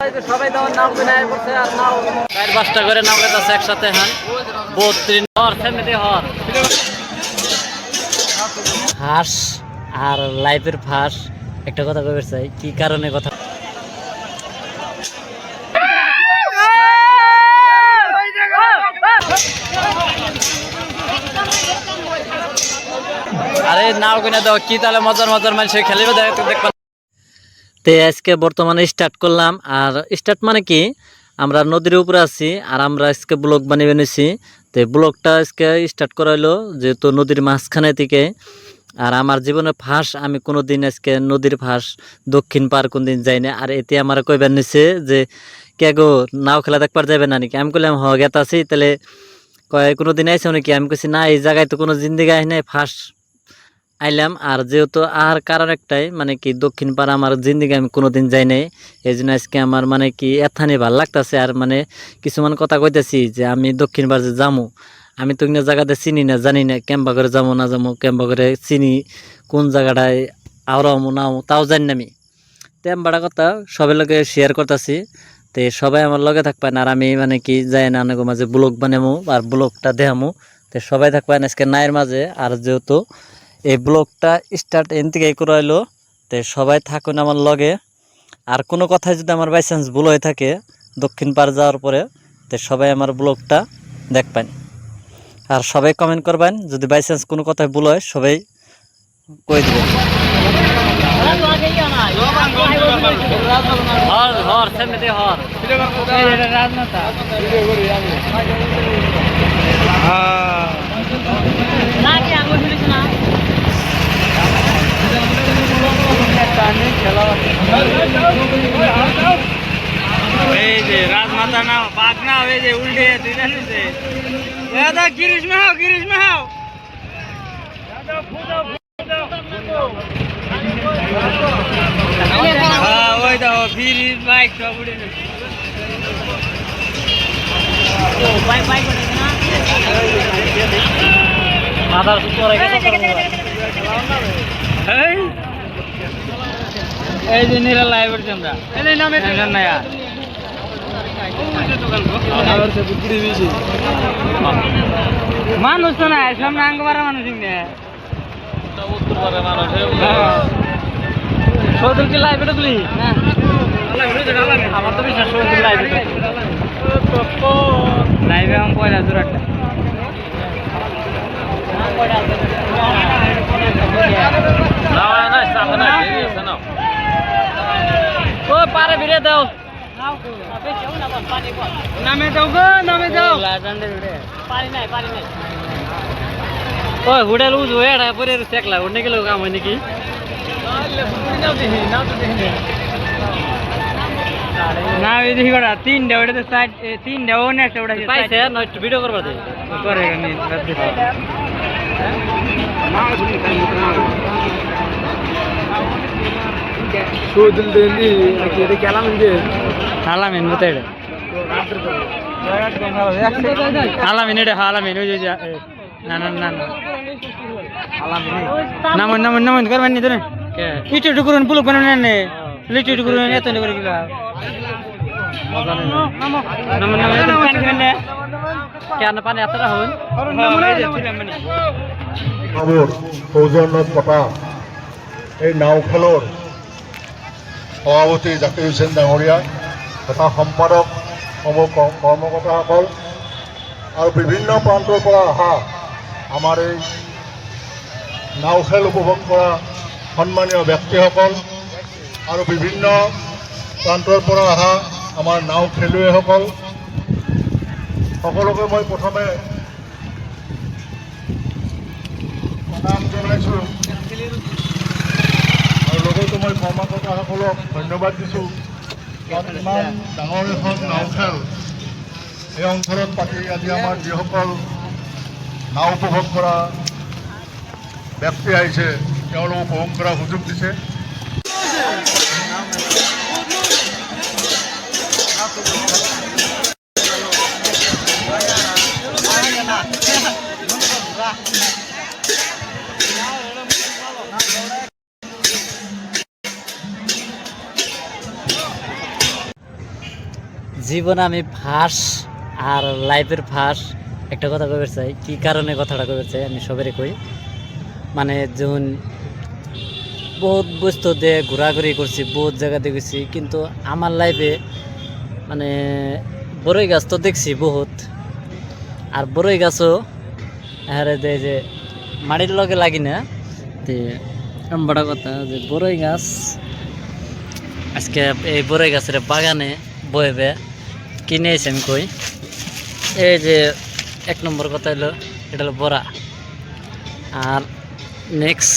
সবাই তখন নাও কিনায় করছে আর নাও 4-5টা করে নাও গেছে একসাথে। হ্যাঁ 32 হর ফ্যামিলি হর হাঁস আর লাইফের ফাঁস। একটা কথা কইবার চাই, কি কারণে কথা আরে নাও কিনা দাও কি তাহলে মজার মজার মানুষ খেলিবে দেখবা। তো আজকে বর্তমানে স্টার্ট করলাম। আর স্টার্ট মানে কি, আমরা নদীর উপরে আছি আর আমরা আজকে ব্লগ বানিয়ে নিয়েছি। তো ব্লগটা আজকে স্টার্ট করাইলো যেহেতু নদীর মাঝখানে থেকে। আর আমার জীবনে ফাঁস, আমি কোনো দিন আজকে নদীর ফাঁস দক্ষিণ পার কোন দিন যাই না। আর এতে আমার কইবার নিছে যে কে গো নাও খেলা দেখবার যাবে না নাকি। আমি কইলাম হ গেত আছি। তাহলে কয় কোনো দিন আইসো নাকি। আমি কইছি না, এই জায়গায় তো কোনো জিন্দিগি আই নাই, ফাঁস আইলাম। আর যেহেতু আর কারণ একটাই মানে কি দক্ষিণ পাড়া আমার জিন্দিগি আমি কোনোদিন যাই নাই, এই জন্য আজকে আমার মানে কি এথানি ভাল লাগতেছে। আর মানে কিছুমান কথা কইতেছি যে আমি দক্ষিণ পাড়া যে যামু, আমি তো জায়গাতে চিনি না, জানি না কেম্বা করে যাবো না যাবো, কেম্বা করে চিনি কোন জায়গাটায় আওড়ামো নাও তাও জানি না আমি। তেমবাড়া কথা সবের লগে শেয়ার করতেছি। তো সবাই আমার লগে থাকবেন। আর আমি মানে কি যাই না অনেক মাঝে ব্লগ বানামো আর ব্লগটা দেখামো। তো সবাই থাকবেন আজকে নায়ের মাঝে। আর যেহেতু এই ব্লগটা স্টার্ট এন থেকে করাইলো, তো সবাই থাকুন আমার লগে। আর কোনো কথায় যদি আমার বাই চান্স ভুল হয়ে থাকে দক্ষিণ পাড় যাওয়ার পরে, তো সবাই আমার ব্লগটা দেখবেন। আর সবাই কমেন্ট করবেন যদি বাই চান্স কোনো কথায় ভুল হয়, সবাই কই দিবেন। এই যে রাজমাতা নাও বাঘ নাও, এই যে উল্টে দাদা গিরিশ মাহাও গিরিশ মাহাও ওই দেখো গিরিশ বাইক সব উঠে মাথার এই যে নিরা লাইভ করছি আমরা মানুষ তো নাই সামনে আঙ্গবারা মানুষ সৌদুল কি লাইভ এটা তুলি আমার তো বিশ্বাস সৌদুল লাইভ লাইভে আমি পয়লা দূর একটা ও পারে ভিড়ে দাও নামে যাও গো নামে যাও ও হুডে লুজ হয়ে পরে চেকলা উঠে গেল কাম হয় নাকি না এই দেখি কটা তিনটা ওটাতে সাইড তিনটা ও না একটা ওটা পাইছে না একটু ভিডিও করবা দে করে Sudul dendi, akhirnya kalam ini. alamin betul alamin itu alamin itu aja na alamin namun korban itu nih itu kurun puluh konon nih itu kurun itu nih bergila namun itu kan deh কেন পানি এত রাহুল খবর সৌজন্য কথা এই নাও খেলৰ সভাপতি জাকিৰ হুছেইন ডাঙৰীয়া তথা সম্পাদক সমূহ কৰ্মকৰ্তাসকল আৰু বিভিন্ন প্ৰান্তৰ পৰা অহা আমাৰ এই নাও খেল উপভোগ কৰা সন্মানীয় ব্যক্তিসকল আৰু বিভিন্ন প্ৰান্তৰ পৰা অহা আমাৰ নাও খেলুৱৈসকল সকলোকে মই প্ৰথমে প্ৰণাম জনাইছোঁ আৰু লগতো মই কৰ্মকৰ্তাসকলক ধন্যবাদ দিছোঁ। ইমান ডাঙৰ এখন নাও খেল এই অঞ্চলত পাতি আজি আমাৰ যিসকল নাও উপভোগ কৰা ব্যক্তি আহিছে তেওঁলোক উপভোগ কৰাৰ সুযোগ দিছে। জীবনে আমি ফাঁস আর লাইফের ফাঁস একটা কথা কবে চাই, কী কারণে কথাটা কবে চাই আমি সবারই কই। মানে যেমন বহুত বস্তু দিয়ে ঘোরাঘুরি করছি, বহুত জায়গাতে গেছি, কিন্তু আমার লাইফে মানে বড়ই গাছ তো দেখছি বহুত, আর বড়ই গাছও হারে দেয় যে মাটির লগে লাগি না। তে বড় কথা যে বড়ই গাছ আজকে এই বড়ই গাছের বাগানে বইবে কিনে এসে আমি কই, এই যে 1 নম্বর কথা হলো এটা হলো বড়া। আর নেক্সট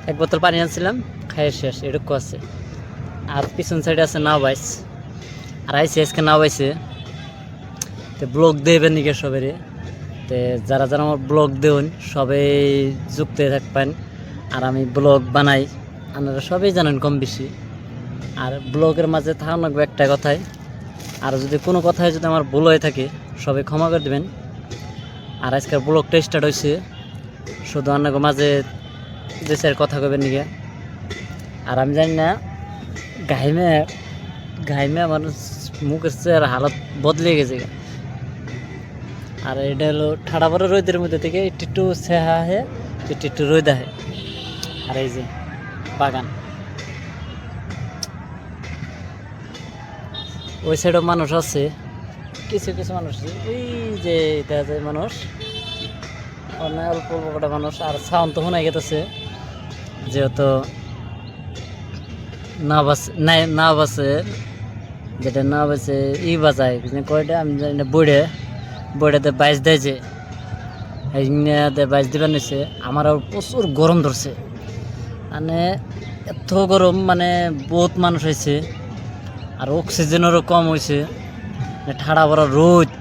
1 বোতল পানি আনছিলাম, খাইয়ে শেষ এটুকু আছে। আর পিছন সাইডে আছে নাও বাইস, আর আইসি আজকে নাও বাইছে। তো ব্লগ দেবেন নিকে সবেরে, তো যারা যারা আমার ব্লগ দেন সবাই যুক্ত হয়ে থাকবেন। আর আমি ব্লগ বানাই, আপনারা সবাই জানেন কম বেশি। আর ব্লগের মাঝে থাকা লাগবে একটা কথাই, আর যদি কোনো কথায় যদি আমার ভুল হয়ে থাকে সবাই ক্ষমা করে দেবেন। আর আজকের ব্লগটা স্টার্ট হয়েছে শুধু আপনাকে মাঝে যে স্যার কথা কবেন নিকে। আর আমি জানি না ঘাইমে আমার মুখের চেহারা হালত বদলে গেছে। আর এটা হলো ঠাডা পরে রোদের মধ্যে থেকে একটু সেহা আহে, একটু রোদ আহে। আর এই যে বাগান, ওই সাইডেও মানুষ আছে, কিছু কিছু মানুষ আছে, ওই যে দেখা যায় মানুষ, অনেক অল্প অল্প কটা মানুষ। আর সাউন্ড তো শোনাই গেতেছে, যেহেতু নাও বাসে যেটা নাও বাসে বাজায় কয়টা আমি জানি না, বইটাতে বাইশ দেয় যে বাইশ দিবার নিছে। আমার আর প্রচুর গরম ধরছে, মানে এত গরম, মানে বহুত মানুষ হয়েছে। আর অক্সিজেনেরও কম হয়েছে, ঠাড়া বড় রোদ,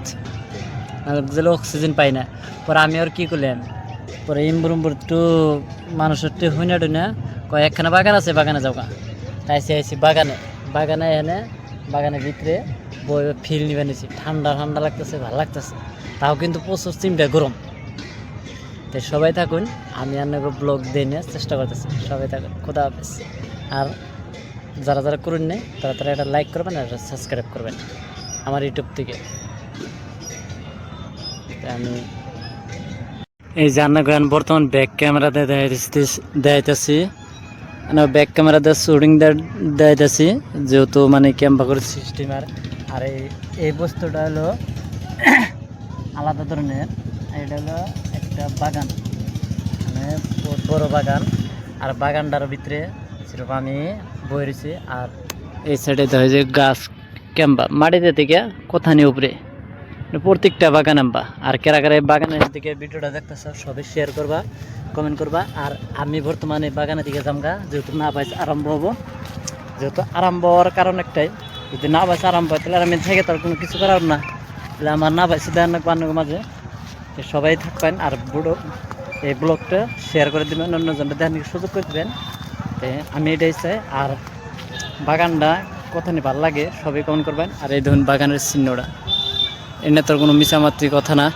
গেলে অক্সিজেন পাই না। পরে আমি আর কি করলাম, পরে ইম্বুর একটু মানুষের একটু হইনা টুইনা কয় একখানা বাগান আছে, বাগানে যাওয়া। তাই আইসি বাগানে এনে বাগানের ভিতরে বই ফিল নিবে নিছি, ঠান্ডা ঠান্ডা লাগতেছে, ভালো লাগতেছে, তাও কিন্তু প্রচুর চিমটা গরম। তো সবাই থাকুন, আমি আপনাকে ব্লগ দিয়ে নেওয়ার চেষ্টা করতেছি। সবাই থাকুন, খোদা হাফেজ। আর যারা যারা করুন নেই তারা এটা লাইক করবেন আর এটা সাবস্ক্রাইব করবেন আমার ইউটিউব থেকে। আমি এই যে আপনাকে বর্তমান ব্যাক ক্যামেরা দিয়ে দেখাইতেছি, ব্যাক ক্যামেরা দিয়ে শুটিং দেখাইতেছি, যেহেতু মানে ক্যাম্পা করে সিস্টেম। আর এই বস্তুটা হলো আলাদা ধরনের। এটা হলো একটা বাগান, মানে বহুত বড় বাগান। আর বাগানটার ভিতরে সেরকম আমি বই রয়েছি। আর এই সাইডে দেখা যায় গাছ ক্যাম্পা মাটিতে থেকে কোথানি উপরে প্রত্যেকটা বাগান আম্বা। আর কেরা কেরা বাগানের দিকে ভিডিওটা দেখতেছ সবাই শেয়ার করবা, কমেন্ট করবা। আর আমি বর্তমানে বাগানের দিকে যামগা, যেহেতু না বাইস আরম্ভ হবো। যেহেতু আরম্ভ হওয়ার কারণ একটাই, যদি না বাইস আরম্ভ হয় তাহলে আর আমি থেকে তার কোনো কিছু করার না, তাহলে আমার না বাইসে দেওয়ার বান্নর মাঝে সবাই থাকবেন। আর এই ব্লগটা শেয়ার করে দেবেন, অন্যজনটা দেখার সুযোগ করে দেবেন। আমি এটাই চাই। আর বাগানটা কতখানি ভালো লাগে সবাই কমেন্ট করবেন। আর এই ধরুন বাগানের চিহ্নটা, এটা তোর কোনো মিশামাত্রি কথা না।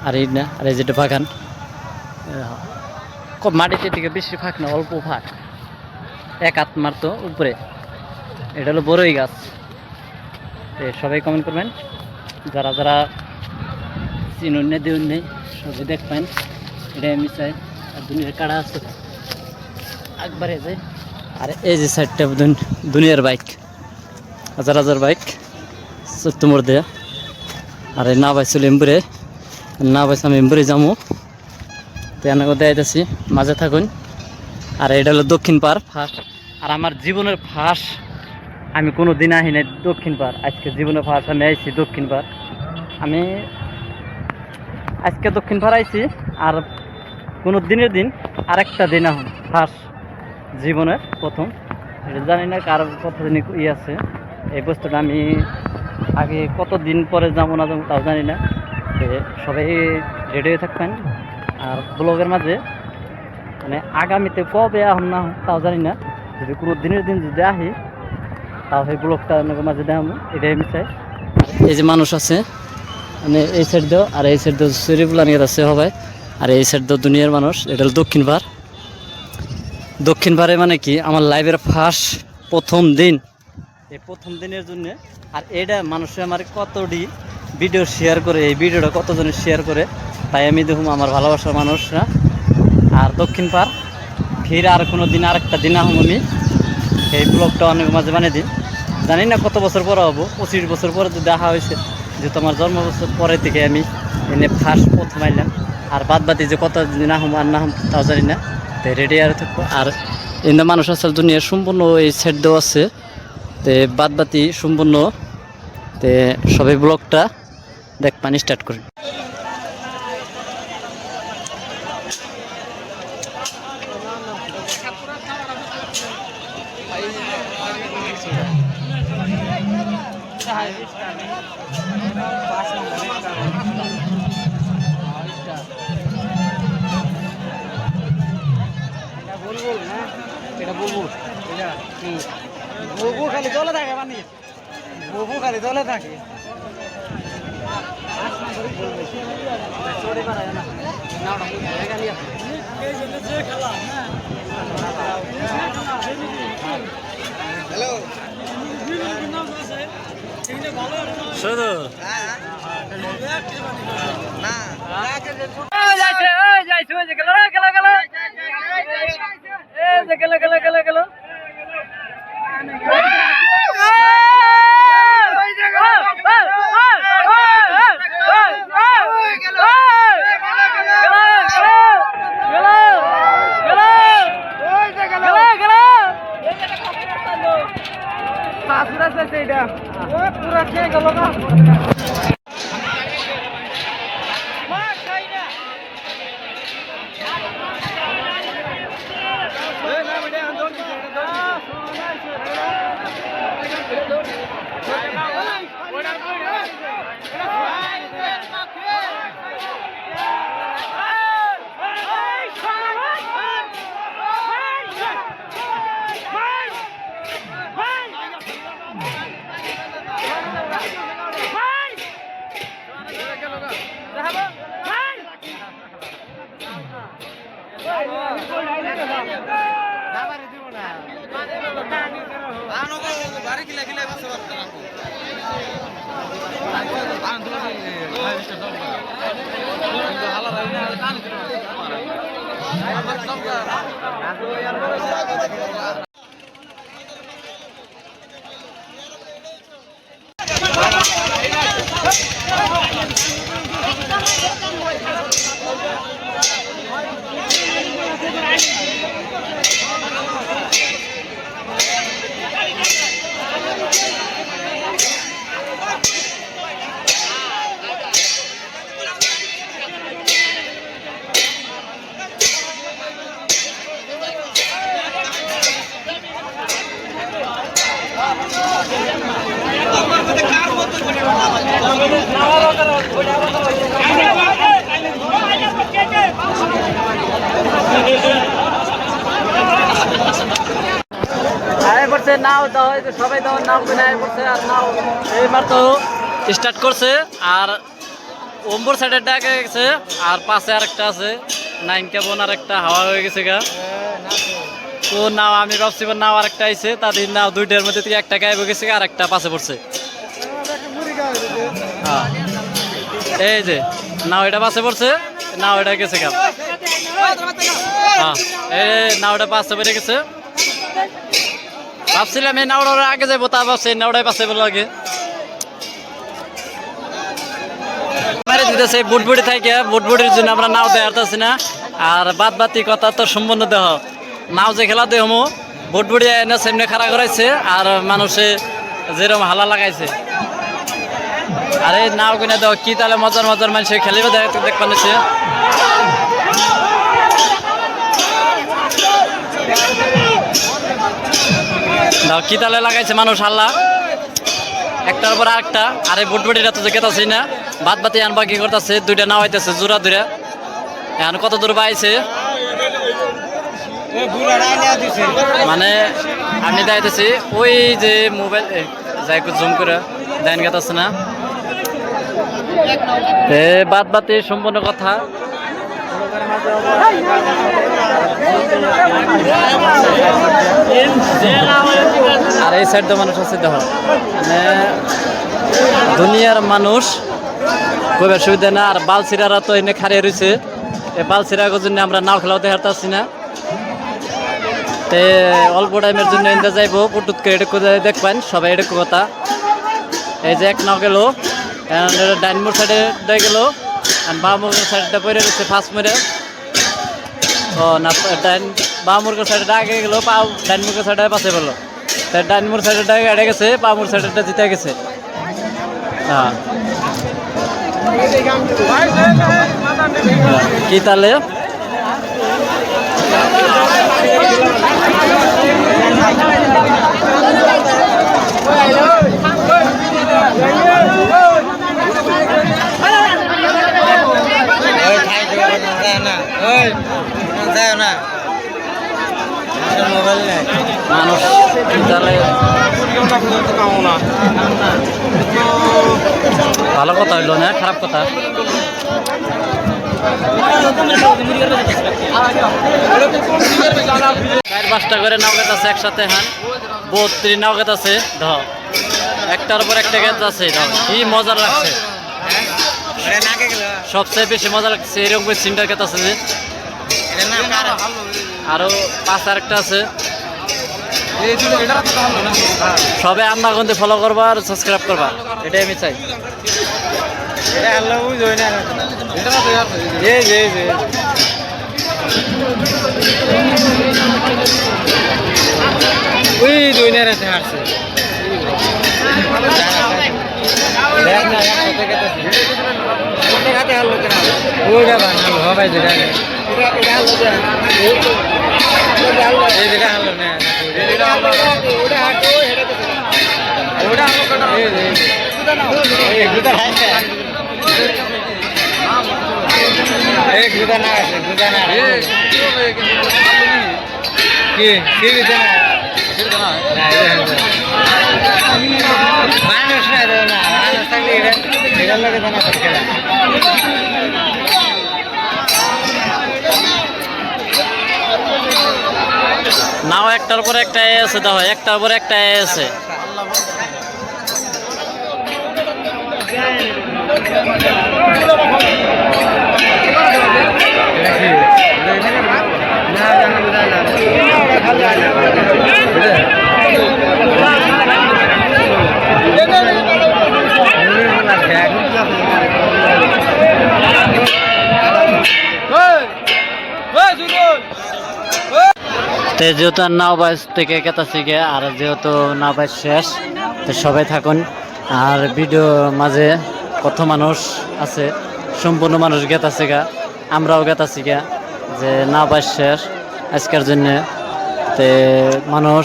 আর এই না, আর এই যেটা বাগান মাটিতে থেকে বেশি ফাঁক না, অল্প ফাঁক, 1 হাত মারতো উপরে। এটা হলো বড়ই গাছ। সবাই কমেন্ট করবেন, যারা যারা চিনুন নেই দেউন নেই সবাই দেখবেন, এটাই আমি চাই। আর দুনিয়ার কাড়া আছে একবারে যায়। আর এই যে সাইডটা দুনিয়ার বাইক, 1000 বাইক তোমার দেয়া। আর না পাইছিল এমবুরে, না পাইছি আমি এমবুরে যাবো, তো এনাকে দেখাইতেছি, মাঝে থাকুন। আর এটা হলো দক্ষিণ পাড় ফার্স্ট। আর আমার জীবনের ফার্স্ট আমি কোনো দিন আহি নাই দক্ষিণ পাড়, আজকে জীবনের ফার্স্ট আমি আইছি দক্ষিণ পাড়। আমি আজকে দক্ষিণ পাড় আইছি, আর কোনো দিনের দিন আরেকটা দিন এখন ফার্স্ট জীবনের প্রথম। এটা জানি না কার কতদিন আছে এই বস্তুটা, আমি আগে কতদিন পরে যাবো না যাবো তাও জানি না। সবাই রেডি হয়ে থাকবেন। আর ব্লগের মাঝে মানে আগামীতে কবে এখন না তাও জানি না, যদি কোনো দিনের দিন যদি আহি তাও সেই ব্লগটা আপনাদের মাঝে দেখাবো, এটাই আমি চাই। এই যে মানুষ আছে মানে এই সাইড দিয়েও, আর এই সাইড দিয়েও শরীফুল্লাহ নিয়ে আছে সবাই। আর এই সাইড দিয়েও দুনিয়ার মানুষ। এটা হলো দক্ষিণ পাড়। দক্ষিণ পাড়ে মানে কি আমার লাইফের ফার্স্ট প্রথম দিন এই প্রথম দিনের জন্য। আর এটা মানুষে আমার কতটি ভিডিও শেয়ার করে, এই ভিডিওটা কতজনে শেয়ার করে, তাই আমি দেখুন আমার ভালোবাসার মানুষরা। আর দক্ষিণ পার ফির আর কোনো দিন আরেকটা দিন আহম আমি এই ব্লগটা অনেক মাঝে বানিয়ে দিই। জানি না কত বছর পরে হবো, 25 বছর পরে তো দেখা হয়েছে, যেহেতু আমার জন্ম বছর পরে থেকে আমি এনে ফার্স্ট প্রথম আইলাম। আর বাদ বাদি যে কত দিন আহম আর না হম তাও জানি না, তাই রেডি আর থাকবো। আর এনে মানুষ আসলে দুনিয়া সম্পূর্ণ এই সেট দেওয়া আছে, তে বাদ বাতি সম্পূর্ণ। তে সবাই ব্লগটা দেখপানি স্টার্ট করি। এটা বুবু বুবু খালি দলে থাকে মানে বুবু খালি দলে থাকে হ্যালো শুধু না পুরা খেয়ে গেল না নাও দাও, সবাই দাও নাও কিনে করছে। আর নাও এইমাত্র স্টার্ট করছে। আর ওম্বর সাইডের ডাকে গেছে, আর পাশে আরেকটা আছে 9 কেবন, আর একটা হাওয়া হয়ে গেছে গা। তো নাও আমি ভাবছি নাও আরেকটা আইছে, তাদের নাও দুইটার মধ্যে থেকে একটা গায়েব হয়ে গেছে, আর একটা পাশে পড়ছে। হ্যাঁ এই যে নাও এটা পাশে পড়ছে, নাও এটা গেছে গা। হ্যাঁ এই নাওটা পাশে বেড়ে গেছে। ভাবছিলাম এই নাওড়ার আগে যাবো, তা ভাবছি এই নাওড়ায় পাশে বলে আগে মারি দিতেছে বুটবুটি থাকে। বুটবুটির জন্য আমরা নাও দেখাতেছি না। আর বাদ বাতি কথা তো সম্পূর্ণ দেহ নাও যে খেলা দেহমো বুটবুটি এনে সেমনি খাড়া করাইছে, আর মানুষে যেরকম হালা লাগাইছে। আর এই নাও কিনে দেহ কি তাহলে মজার মজার মানুষে খেলিবে দেখবা নিচ্ছে। কি তালে লাগাইছে মানুষ হাল্লা একটার পর আরেকটা। আর এই বুটবুটিটা তো গেতাছি না, বাদ বাতি আনবা কি করতেছে, দুইটা নাও হইতেছে জোড়া দুরা। এখন কত দূর পাইছে মানে আমি যাইতেছি ওই যে মোবাইল যাই জুম করে দেন গেতাছে না। বাদ বাতি সম্পূর্ণ কথা আর এই সাইড দিয়ে মানুষ আছে দেখো মানে দুনিয়ার মানুষ খুব অসুবিধা না। আর বালছিরারা তো এনে খারিয়ে রয়েছে, এই বালছিরার জন্য আমরা নাও খেলাও দেখাতে পারছি না। তে অল্প টাইমের জন্য এনতে যাইবো পুটুত করে এটা করে দেখবেন সবাই এটা কথা। এই যে এক নাও গেল ডাইনমোর সাইডে দিয়ে গেল আর বামুর সাইডটা পড়ে রয়েছে ফার্স্ট মেরে। ও না বামুর সাইডটা আগে গেল, ডাইনমুর সাইডে পাশে পেলো। তাই ডাইনমোর সাইডটা এড়ে গেছে, বামুর সাইডটা জিতে গেছে। হ্যাঁ কি তাহলে মানুষ তাহলে ভালো কথা হইলো না, খারাপ কথা। 4-5টা করে নৌকাত আছে একসাথে। হ্যাঁ 32 নৌকাত আছে ধর, একটার উপর একটা গেত আছে। কি মজা লাগছে, সবচেয়ে বেশি মজা লাগছে এরকম সিনটার গেত আছে যে আরো 5 আরেকটা আছে। সবাই আমরা কিন্তু ফলো করবা আর সাবস্ক্রাইব করবা, এটাই আমি চাই। ওই দুইনের আছে হারছে দেখ না একসাথে কেটেছে কোনটা হাতে হারলো কেন ওইটা বানালো হবে যেটা এটা হারলো যে এই যেটা হারলো না এটা হারলো ওটা হারতো হেডে তো ওটা হারলো কেন এই গুদা হারছে এই গুদা না আছে গুদা না কি কি গুদা না মানুষ না মানুষ থাকলে এটার লোকে জানা থাকে না। নাও একটার উপর একটা আছে, দেখো একটার উপর একটা আছে। যেহেতু আর নাও বাইস থেকে কেতাছি গে, আর যেহেতু নাও বাইস শেষ, তো সবাই থাকুন। আর ভিডিও মাঝে কত মানুষ আছে, সম্পূর্ণ মানুষ গেতাছে গা, আমরাও গেতাছি গা, যে নাও বাইস শেষ আজকের জন্য। তে মানুষ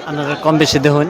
আপনারা কম বেশি দেখুন।